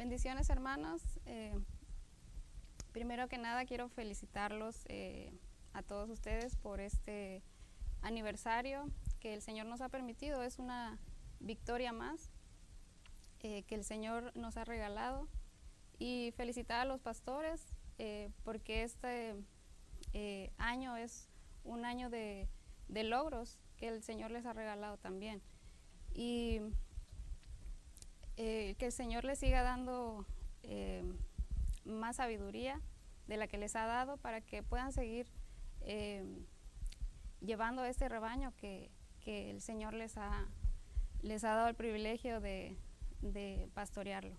Bendiciones, hermanos. Primero que nada quiero felicitarlos a todos ustedes por este aniversario que el Señor nos ha permitido. Es una victoria más que el Señor nos ha regalado. Y felicitar a los pastores porque este año es un año de logros que el Señor les ha regalado también. Y que el Señor les siga dando más sabiduría de la que les ha dado para que puedan seguir llevando este rebaño que el Señor les ha dado el privilegio de pastorearlo.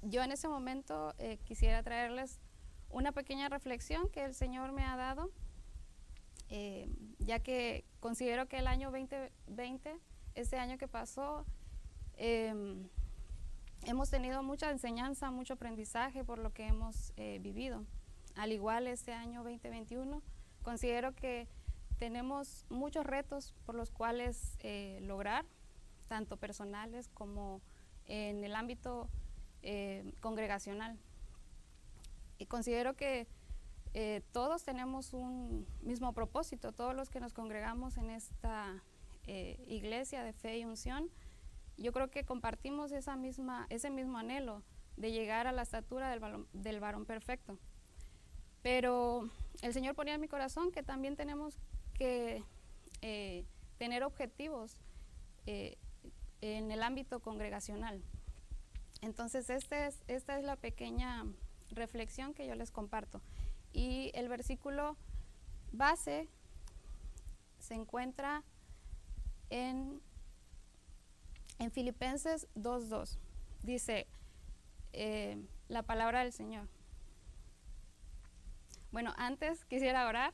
Yo en este momento quisiera traerles una pequeña reflexión que el Señor me ha dado, ya que considero que el año 2020, este año que pasó, hemos tenido mucha enseñanza, mucho aprendizaje por lo que hemos vivido. Al igual este año 2021, considero que tenemos muchos retos por los cuales lograr, tanto personales como en el ámbito congregacional. Y considero que todos tenemos un mismo propósito, todos los que nos congregamos en esta iglesia de fe y unción. Yo creo que compartimos ese mismo anhelo de llegar a la estatura del varón perfecto. Pero el Señor ponía en mi corazón que también tenemos que tener objetivos en el ámbito congregacional. Entonces esta es la pequeña reflexión que yo les comparto. Y el versículo base se encuentra en Filipenses 2:2. Dice la palabra del Señor. Bueno, antes quisiera orar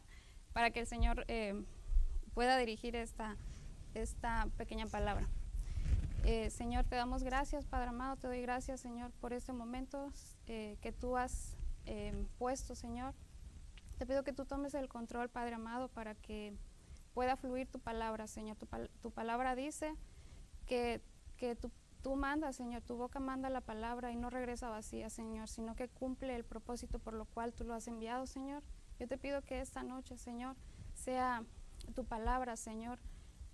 para que el Señor pueda dirigir esta pequeña palabra. Señor, te damos gracias, Padre amado, te doy gracias, Señor, por este momento que tú has puesto, Señor. Te pido que tú tomes el control, Padre amado, para que pueda fluir tu palabra, Señor. Tu palabra dice que tú mandas, Señor, tu boca manda la palabra y no regresa vacía, Señor, sino que cumple el propósito por lo cual tú lo has enviado, Señor. Yo te pido que esta noche, Señor, sea tu palabra, Señor,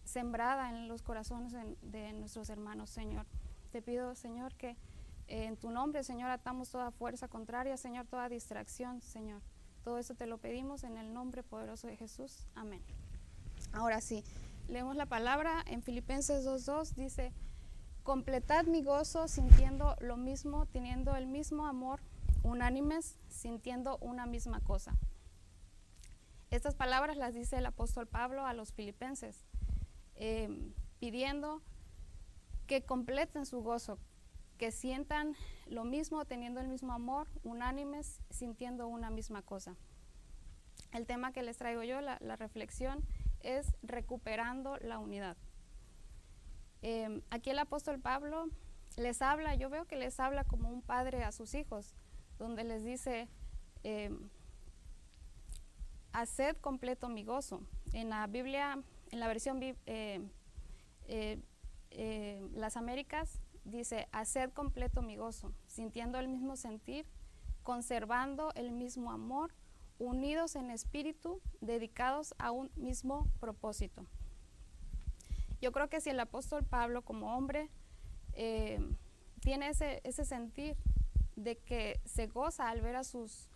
sembrada en los corazones de nuestros hermanos, Señor. Te pido, Señor, que en tu nombre, Señor, atamos toda fuerza contraria, Señor, toda distracción, Señor. Todo eso te lo pedimos en el nombre poderoso de Jesús. Amén. Ahora sí, leemos la palabra en Filipenses 2:2, dice: completad mi gozo sintiendo lo mismo, teniendo el mismo amor, unánimes, sintiendo una misma cosa. Estas palabras las dice el apóstol Pablo a los filipenses, pidiendo que completen su gozo, que sientan lo mismo, teniendo el mismo amor, unánimes, sintiendo una misma cosa. El tema que les traigo yo, la reflexión, es recuperando la unidad. Aquí el apóstol Pablo les habla, yo veo que les habla como un padre a sus hijos, donde les dice, haced completo mi gozo. En la Biblia, en la versión Las Américas, dice, haced completo mi gozo, sintiendo el mismo sentir, conservando el mismo amor, unidos en espíritu, dedicados a un mismo propósito. Yo creo que si el apóstol Pablo como hombre tiene ese sentir de que se goza al ver a sus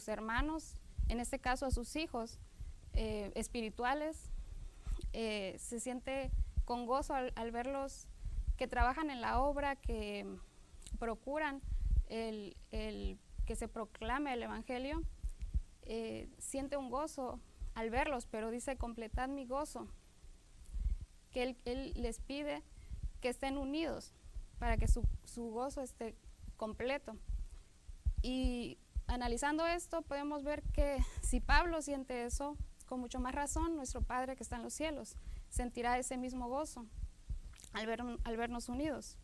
hermanos, en este caso a sus hijos espirituales, se siente con gozo al verlos que trabajan en la obra, que procuran el que se proclame el evangelio, siente un gozo al verlos, pero dice, completad mi gozo, que él les pide que estén unidos para que su gozo esté completo. Y analizando esto podemos ver que si Pablo siente eso, con mucho más razón nuestro Padre que está en los cielos sentirá ese mismo gozo al vernos unidos.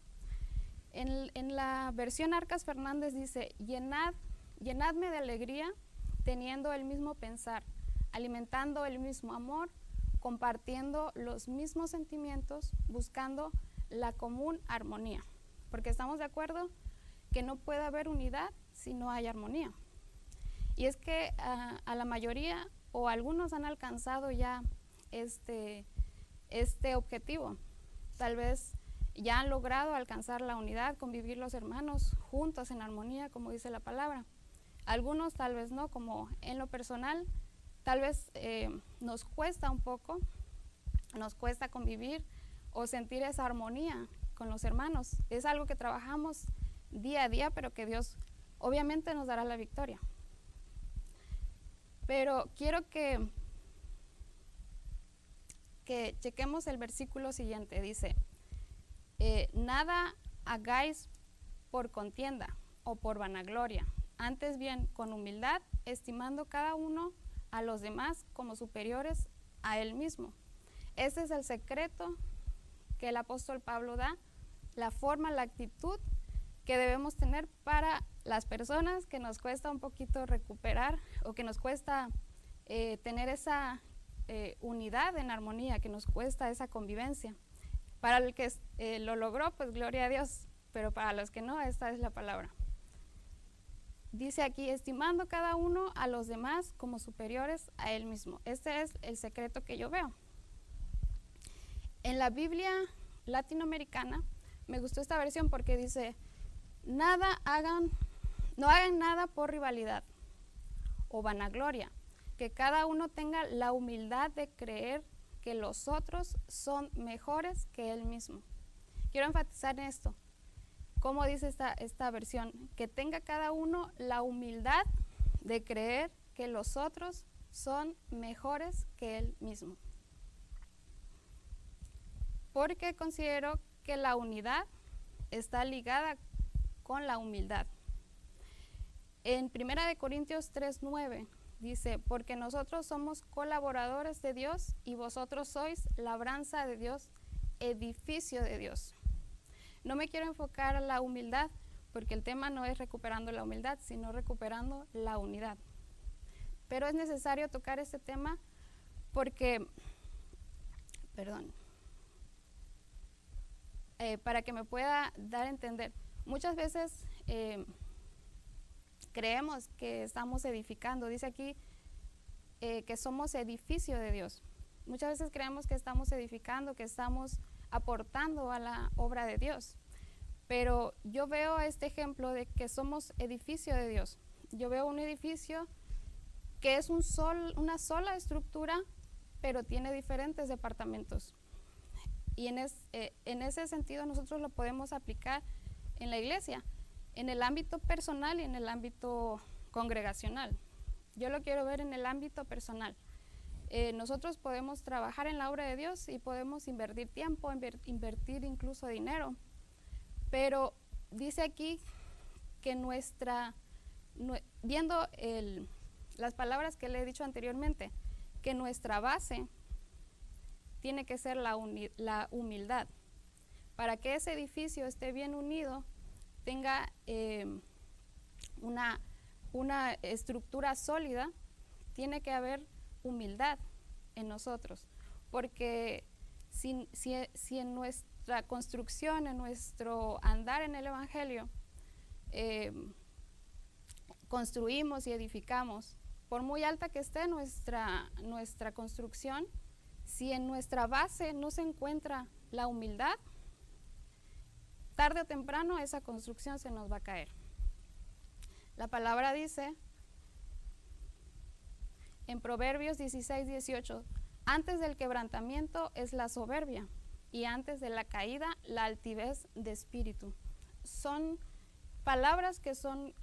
En la versión Arcas Fernández dice, llenadme de alegría teniendo el mismo pensar, alimentando el mismo amor, compartiendo los mismos sentimientos, buscando la común armonía, porque estamos de acuerdo que no puede haber unidad si no hay armonía. Y es que a la mayoría o algunos han alcanzado ya este objetivo. Tal vez ya han logrado alcanzar la unidad, convivir los hermanos juntos en armonía, como dice la palabra. Algunos tal vez no, como en lo personal, tal vez nos cuesta un poco, nos cuesta convivir o sentir esa armonía con los hermanos. Es algo que trabajamos día a día, pero que Dios obviamente nos dará la victoria. Pero quiero que chequemos el versículo siguiente. Dice, nada hagáis por contienda o por vanagloria, antes bien con humildad, estimando cada uno a los demás como superiores a él mismo. Ese es el secreto que el apóstol Pablo da, la forma, la actitud que debemos tener para las personas que nos cuesta un poquito recuperar o que nos cuesta tener esa unidad en armonía, que nos cuesta esa convivencia. Para el que lo logró, pues gloria a Dios, pero para los que no, esta es la palabra. Dice aquí, estimando cada uno a los demás como superiores a él mismo. Este es el secreto que yo veo. En la Biblia latinoamericana me gustó esta versión porque dice, no hagan nada por rivalidad o vanagloria, que cada uno tenga la humildad de creer que los otros son mejores que él mismo. Quiero enfatizar en esto. ¿Cómo dice esta versión? Que tenga cada uno la humildad de creer que los otros son mejores que él mismo. Porque considero que la unidad está ligada con la humildad. En 1 Corintios 3:9 dice, porque nosotros somos colaboradores de Dios y vosotros sois labranza de Dios, edificio de Dios. No me quiero enfocar en la humildad, porque el tema no es recuperando la humildad, sino recuperando la unidad. Pero es necesario tocar este tema porque, para que me pueda dar a entender. Muchas veces creemos que estamos edificando, dice aquí que somos edificio de Dios. Muchas veces creemos que estamos edificando, que estamos aportando a la obra de Dios. Pero yo veo este ejemplo de que somos edificio de Dios. Yo veo un edificio que es una sola estructura, pero tiene diferentes departamentos. Y en ese sentido nosotros lo podemos aplicar en la iglesia, en el ámbito personal y en el ámbito congregacional. Yo lo quiero ver en el ámbito personal. Nosotros podemos trabajar en la obra de Dios y podemos invertir tiempo, invertir incluso dinero, pero dice aquí que viendo las palabras que le he dicho anteriormente, que nuestra base tiene que ser la humildad. Para que ese edificio esté bien unido, tenga una estructura sólida, tiene que haber humildad en nosotros, porque si en nuestra construcción, en nuestro andar en el Evangelio, construimos y edificamos, por muy alta que esté nuestra construcción, si en nuestra base no se encuentra la humildad, tarde o temprano esa construcción se nos va a caer. La palabra dice en Proverbios 16:18, antes del quebrantamiento es la soberbia y antes de la caída la altivez de espíritu. Son palabras que son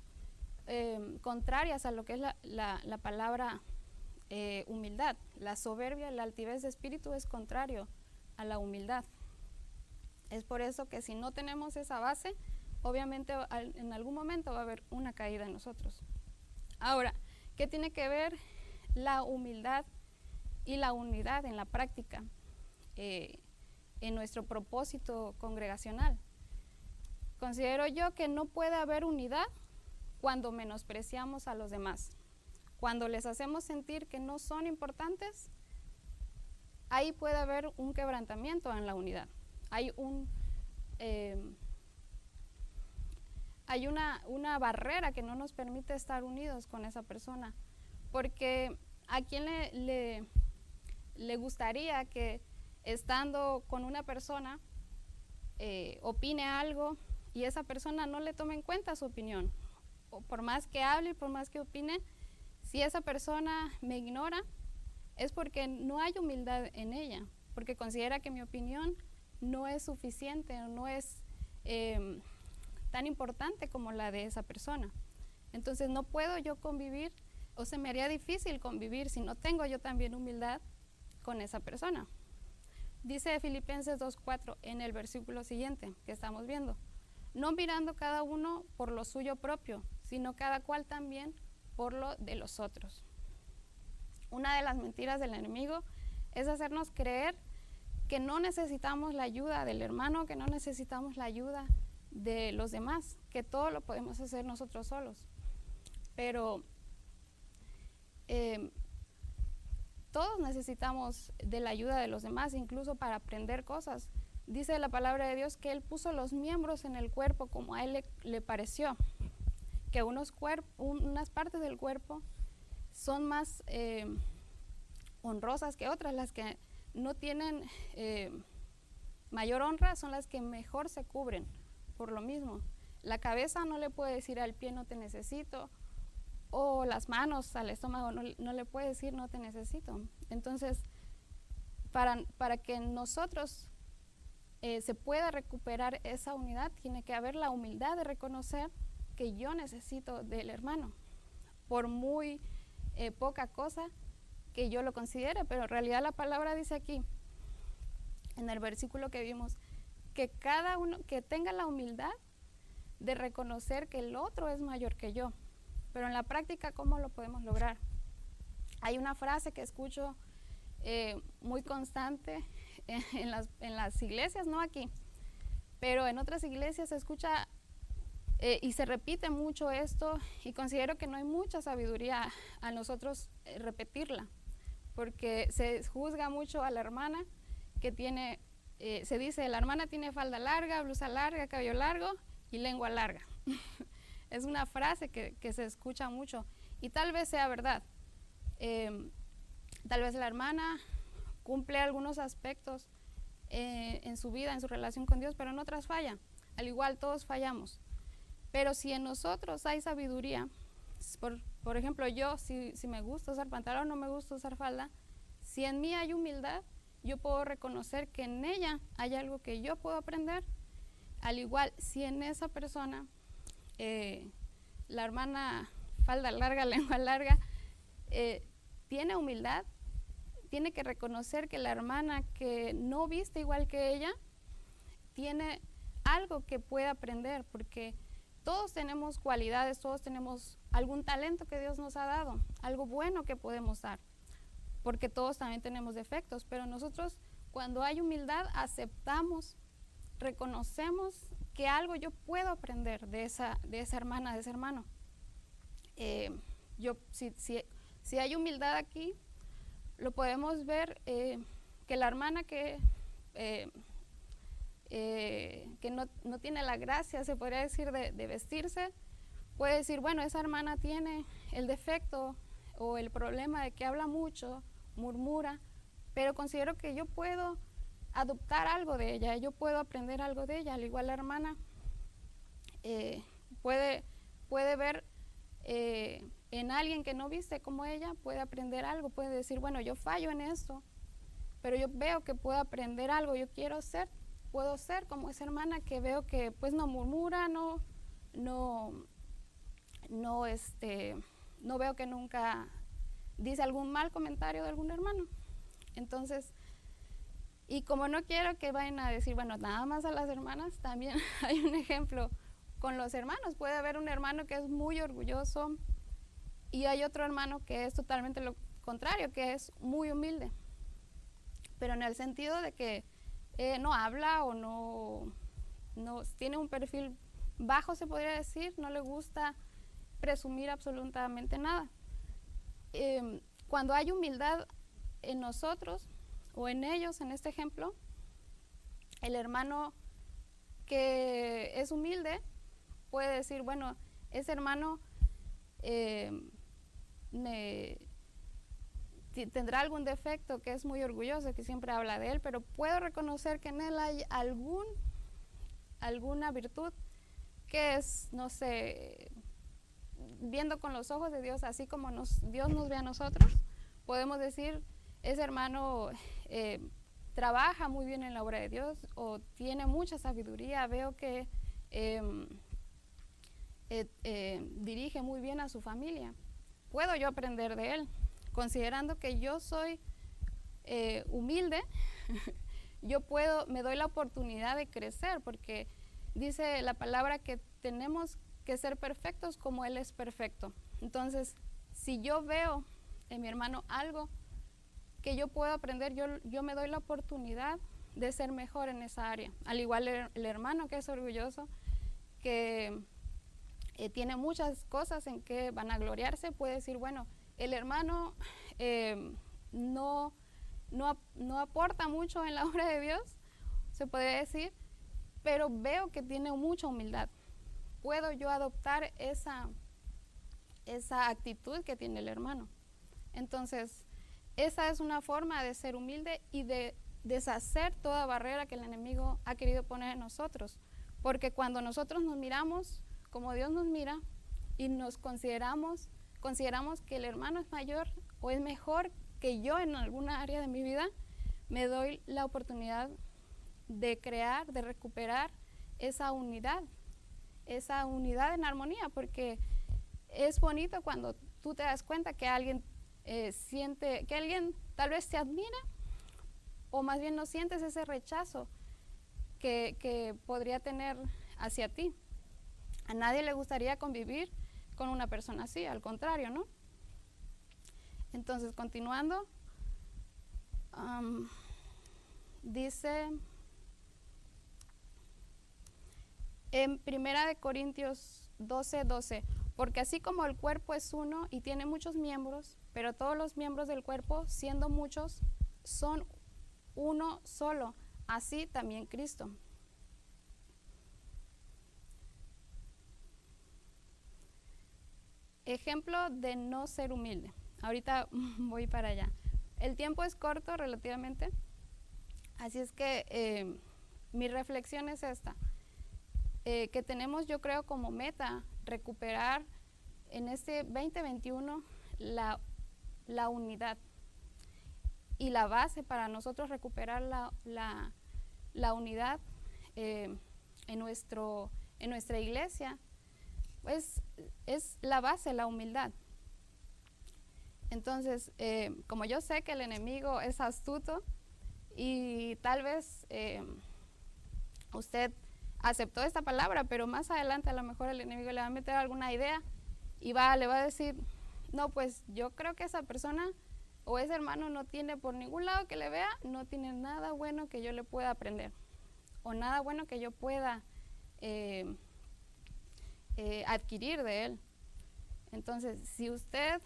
contrarias a lo que es la palabra humildad. La soberbia, la altivez de espíritu es contrario a la humildad. Es por eso que si no tenemos esa base, obviamente en algún momento va a haber una caída en nosotros. Ahora, ¿qué tiene que ver la humildad y la unidad en la práctica, en nuestro propósito congregacional? Considero yo que no puede haber unidad cuando menospreciamos a los demás. Cuando les hacemos sentir que no son importantes, ahí puede haber un quebrantamiento en la unidad. Hay hay una barrera que no nos permite estar unidos con esa persona, porque ¿a quién le gustaría que estando con una persona opine algo y esa persona no le tome en cuenta su opinión? O por más que hable y por más que opine, si esa persona me ignora, es porque no hay humildad en ella, porque considera que mi opinión no es suficiente o no es tan importante como la de esa persona. Entonces no puedo yo convivir, o se me haría difícil convivir si no tengo yo también humildad con esa persona. Dice Filipenses 2:4 en el versículo siguiente que estamos viendo: no mirando cada uno por lo suyo propio, sino cada cual también por lo de los otros. Una de las mentiras del enemigo es hacernos creer que no necesitamos la ayuda del hermano, que no necesitamos la ayuda de los demás, que todo lo podemos hacer nosotros solos. Pero todos necesitamos de la ayuda de los demás, incluso para aprender cosas. Dice la palabra de Dios que Él puso los miembros en el cuerpo como a Él le pareció, que unas partes del cuerpo son más honrosas que otras. Las que no tienen mayor honra son las que mejor se cubren. Por lo mismo, la cabeza no le puede decir al pie no te necesito, o las manos al estómago no le puede decir no te necesito. Entonces, para que nosotros se pueda recuperar esa unidad, tiene que haber la humildad de reconocer que yo necesito del hermano, por muy poca cosa que yo lo considere. Pero en realidad la palabra dice aquí, en el versículo que vimos, que cada uno que tenga la humildad de reconocer que el otro es mayor que yo. Pero en la práctica, ¿cómo lo podemos lograr? Hay una frase que escucho muy constante en las iglesias, no aquí, pero en otras iglesias se escucha y se repite mucho esto, y considero que no hay mucha sabiduría a nosotros repetirla, porque se juzga mucho a la hermana que tiene, se dice, la hermana tiene falda larga, blusa larga, cabello largo y lengua larga. Es una frase que se escucha mucho, y tal vez sea verdad. Tal vez la hermana cumple algunos aspectos en su vida, en su relación con Dios, pero en otras falla. Al igual todos fallamos. Pero si en nosotros hay sabiduría, por ejemplo, yo si me gusta usar pantalón, no me gusta usar falda, si en mí hay humildad, yo puedo reconocer que en ella hay algo que yo puedo aprender. Al igual, si en esa persona, la hermana falda larga, lengua larga, tiene humildad, tiene que reconocer que la hermana que no viste igual que ella tiene algo que puede aprender, porque todos tenemos cualidades, todos tenemos algún talento que Dios nos ha dado, algo bueno que podemos dar, porque todos también tenemos defectos. Pero nosotros, cuando hay humildad, aceptamos, reconocemos que algo yo puedo aprender de esa hermana, de ese hermano. Si hay humildad aquí, lo podemos ver, que la hermana que no tiene la gracia, se podría decir, de vestirse, puede decir, bueno, esa hermana tiene el defecto o el problema de que habla mucho, murmura, pero considero que yo puedo adoptar algo de ella, yo puedo aprender algo de ella. Al igual la hermana puede ver en alguien que no viste como ella, puede aprender algo, puede decir, bueno, yo fallo en esto, pero yo veo que puedo aprender algo, yo puedo ser como esa hermana que veo que pues no murmura, no veo que nunca dice algún mal comentario de algún hermano. Entonces, y como no quiero que vayan a decir, bueno, nada más a las hermanas, también hay un ejemplo con los hermanos. Puede haber un hermano que es muy orgulloso y hay otro hermano que es totalmente lo contrario, que es muy humilde, pero en el sentido de que no habla o no tiene un perfil bajo, se podría decir, no le gusta presumir absolutamente nada. Cuando hay humildad en nosotros o en ellos, en este ejemplo, el hermano que es humilde puede decir, bueno, ese hermano tendrá algún defecto, que es muy orgulloso, que siempre habla de él, pero puedo reconocer que en él hay alguna virtud que es, no sé, viendo con los ojos de Dios, así como Dios nos ve a nosotros, podemos decir, ese hermano trabaja muy bien en la obra de Dios o tiene mucha sabiduría, veo que dirige muy bien a su familia. Puedo yo aprender de él, considerando que yo soy humilde, me doy la oportunidad de crecer, porque dice la palabra que tenemos que ser perfectos como Él es perfecto. Entonces, si yo veo en mi hermano algo que yo puedo aprender, yo me doy la oportunidad de ser mejor en esa área. Al igual el hermano que es orgulloso, que tiene muchas cosas en que van a gloriarse, puede decir, bueno, el hermano no aporta mucho en la obra de Dios, se puede decir, pero veo que tiene mucha humildad. Puedo yo adoptar esa actitud que tiene el hermano. Entonces, esa es una forma de ser humilde y de deshacer toda barrera que el enemigo ha querido poner en nosotros. Porque cuando nosotros nos miramos como Dios nos mira y nos consideramos que el hermano es mayor o es mejor que yo en alguna área de mi vida, me doy la oportunidad de crear, de recuperar esa unidad en armonía, porque es bonito cuando tú te das cuenta que alguien siente, que alguien tal vez te admira, o más bien no sientes ese rechazo que podría tener hacia ti. A nadie le gustaría convivir con una persona así, al contrario, ¿no? Entonces, continuando, dice en 1 Corintios 12:12, porque así como el cuerpo es uno y tiene muchos miembros, pero todos los miembros del cuerpo, siendo muchos, son uno solo, así también Cristo. Ejemplo de no ser humilde. Ahorita voy para allá. El tiempo es corto relativamente, así es que mi reflexión es esta, que tenemos, yo creo, como meta recuperar en este 2021 la unidad. Y la base para nosotros recuperar la unidad en nuestra iglesia, pues es la base, la humildad. Entonces, como yo sé que el enemigo es astuto y tal vez usted aceptó esta palabra, pero más adelante a lo mejor el enemigo le va a meter alguna idea y le va a decir, no, pues yo creo que esa persona o ese hermano no tiene, por ningún lado que le vea, no tiene nada bueno que yo le pueda aprender o nada bueno que yo pueda adquirir de él. Entonces, si usted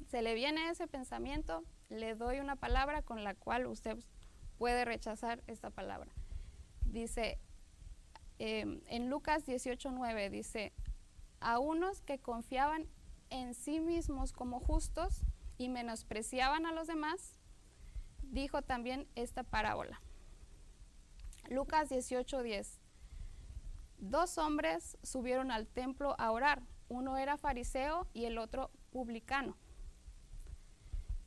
se le viene ese pensamiento, le doy una palabra con la cual usted puede rechazar esta palabra. Dice, en Lucas 18:9, dice, a unos que confiaban en sí mismos como justos y menospreciaban a los demás, dijo también esta parábola. Lucas 18:10, 2 hombres subieron al templo a orar, uno era fariseo y el otro publicano.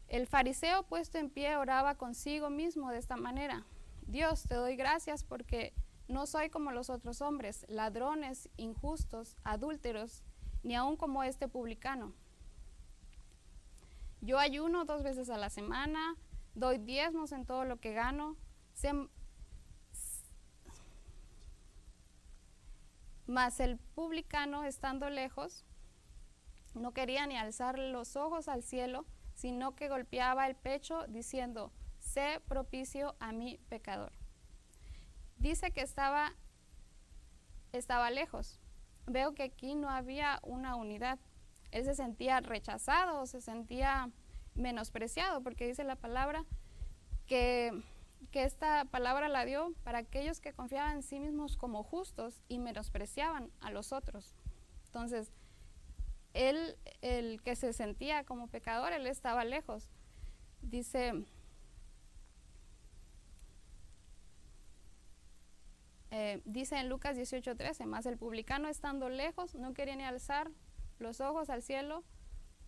El fariseo, puesto en pie, oraba consigo mismo de esta manera: Dios, te doy gracias porque no soy como los otros hombres, ladrones, injustos, adúlteros, ni aun como este publicano. Yo ayuno 2 veces a la semana, doy diezmos en todo lo que gano. Mas el publicano, estando lejos, no quería ni alzar los ojos al cielo, sino que golpeaba el pecho diciendo: sé propicio a mi pecador. Dice que estaba lejos. Veo que aquí no había una unidad. Él se sentía rechazado, se sentía menospreciado, porque dice la palabra que que esta palabra la dio para aquellos que confiaban en sí mismos como justos y menospreciaban a los otros. Entonces, él, el que se sentía como pecador, él estaba lejos. Dice, dice en Lucas 18:13, mas el publicano estando lejos no quería ni alzar los ojos al cielo,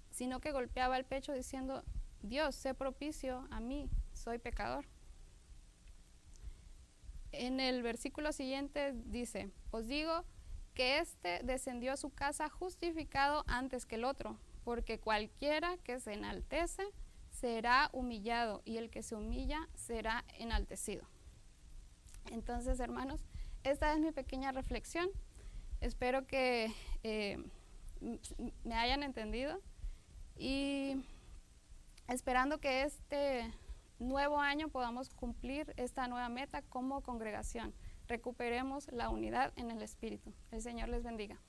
sino que golpeaba el pecho diciendo, Dios, sé propicio a mí, soy pecador. En el versículo siguiente dice, os digo que éste descendió a su casa justificado antes que el otro, porque cualquiera que se enaltece será humillado, y el que se humilla será enaltecido. Entonces, hermanos, esta es mi pequeña reflexión. Espero que me hayan entendido, y esperando que este nuevo año podamos cumplir esta nueva meta como congregación. Recuperemos la unidad en el Espíritu. El Señor les bendiga.